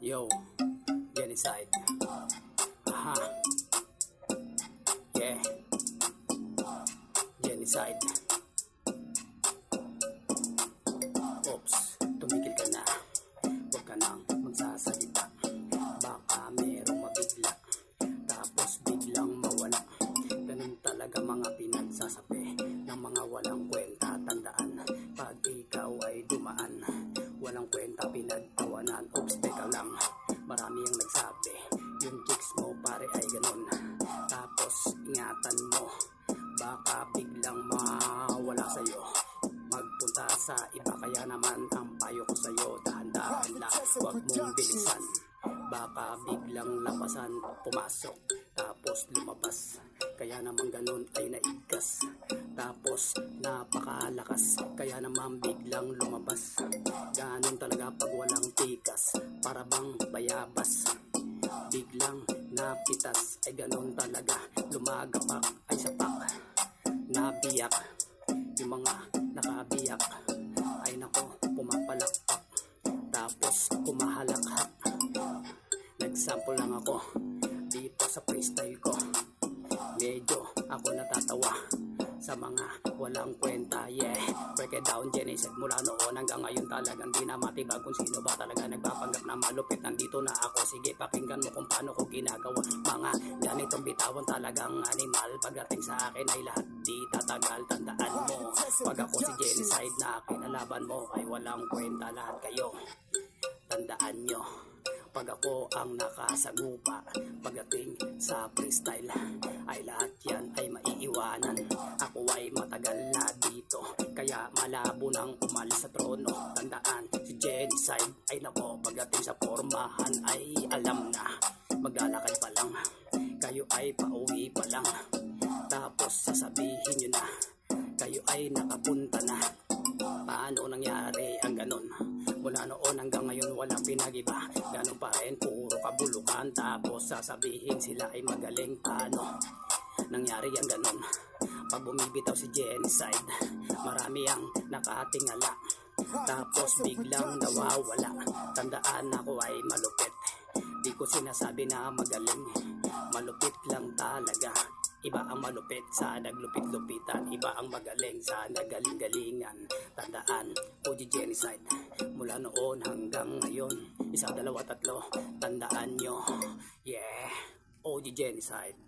Yo, genocide. Aha. Yeah. Genocide. Oops, tumigil ka na. Huwag ka nang magsasalita. Baka merong mabigla, tapos biglang mawala. Ganun talaga mga pinagsasabi ng mga walang kwenta. Tandaan, pag ikaw ay dumaan, walang kwenta pinagtawanan. Oops, teka lang, marami ang nagsabi yung chicks mo pare ay ganun. Tapos ingatan mo, baka biglang mawala sa'yo. Magpunta sa iba, kaya naman ang payo ko sa'yo, dahan-dahan lang, huwag mong bilisan. Baka biglang lapasan, pumasok, tapos lumabas. Kaya naman ganun ay naigas, tapos napakalakas. Kaya naman biglang lumabas. Ganun talaga pag walang tikas, para bang bayabas. Biglang napitas, ay ganun talaga. Lumagapak ay sapak, nabiyak. Yung mga nakabiyak ay nako pumapalakpak, tapos kumahalakhak. Nagsample lang ako dito sa freestyle ko. Medyo ako natatawa sa mga walang kwenta. Yeah, break it down, genocide. Mula noon hanggang ngayon talagang di na matibag kung sino ba talaga nagpapanggap na malupit. Nandito na ako, sige pakinggan mo kung paano ko ginagawa. Mga ganitong bitawan talagang animal. Pagdating sa akin ay lahat di tatagal. Tandaan mo, pag ako si genocide na kinalaban mo ay walang kwenta lahat kayo. Tandaan nyo, pag ako ang nakasagupa, pagdating sa freestyle ay lahat yan ay maiiwanan. Ako ay matagal na dito, kaya malabo nang umalis sa trono. Tandaan, si genocide ay nako, pagdating sa pormahan ay alam na. Maglalakad pa lang, kayo ay pauwi pa lang, tapos sasabihin nyo na kayo ay nakapunta na. Paano nangyari ang ganon? Mula noon hanggang ngayon walang pinagiba. Ganon pa rin, puro kabulukan. Tapos sasabihin sila ay magaling. Paano nangyari ang ganon? Pag bumibitaw si genocide, marami ang nakatingala, tapos biglang nawawala. Tandaan, ako ay malupit. Di ko sinasabi na magaling, malupit lang talaga. Iba ang malupit sa naglupit-lupitan, iba ang magaling sa nagaling-galingan. Tandaan, OG genocide. Mula noon hanggang ngayon, 1, 2, 3, tandaan nyo. Yeah, OG genocide.